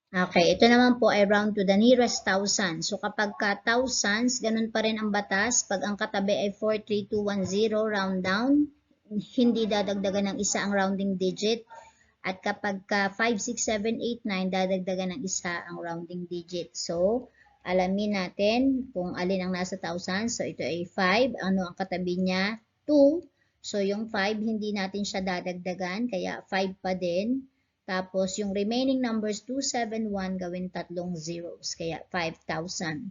Okay, ito naman po ay round to the nearest thousand. So kapag ka thousands, ganun pa rin ang batas. Pag ang katabi ay 43210, round down, hindi dadagdagan ng isa ang rounding digit. At kapag ka 5, 6, 7, 8, 9, dadagdagan ng isa ang rounding digit. So, alamin natin kung alin ang nasa thousands. So, ito ay 5. Ano ang katabi niya? 2. So, yung 5, hindi natin siya dadagdagan, kaya 5 pa din. Tapos, yung remaining numbers, 2, 7, 1, gawin tatlong zeros. Kaya, 5,000.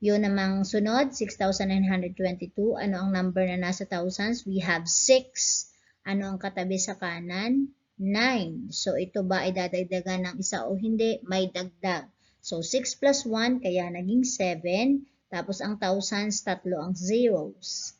Yun namang sunod, 6,922. Ano ang number na nasa thousands? We have 6. Ano ang katabi sa kanan? 9. So, ito ba ay dadagdagan ng isa o hindi? May dagdag. So, 6 plus 1, kaya naging 7. Tapos, ang thousands, tatlo ang zeros.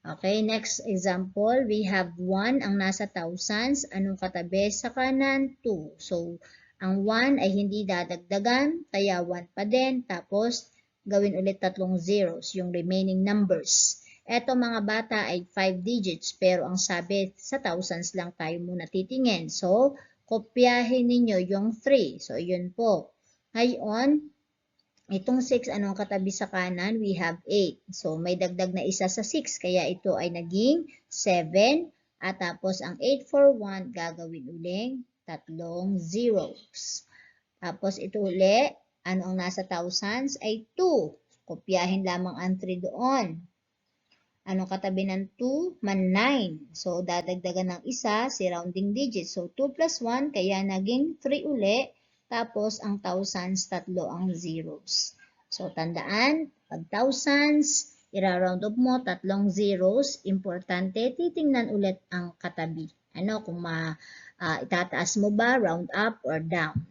Okay, next example, we have 1 ang nasa thousands. Anong katabi sa kanan? 2. So, ang 1 ay hindi dadagdagan, kaya 1 pa din. Tapos, gawin ulit tatlong zeros, yung remaining numbers. Eto mga bata ay 5 digits, pero ang sabi sa thousands lang tayo muna titingin. So, kopyahin ninyo yung 3. So, yun po. Ngayon, itong 6, anong katabi sa kanan? We have 8. So, may dagdag na isa sa 6. Kaya ito ay naging 7. At tapos, ang 8 for 1, gagawin uling tatlong zeros. Tapos, ito uli, ano ang nasa thousands? Ay 2. Kopyahin lamang ang 3 doon. Anong katabi ng 2? 9. So, dadagdagan ng isa, si rounding digit. So, 2 plus 1, kaya naging 3 uli. Tapos, ang thousands, tatlo ang zeros. So, tandaan, pag thousands, ira-round off mo, tatlong zeros. Importante, titingnan ulit ang katabi. Ano, kung itataas mo ba, round up or down.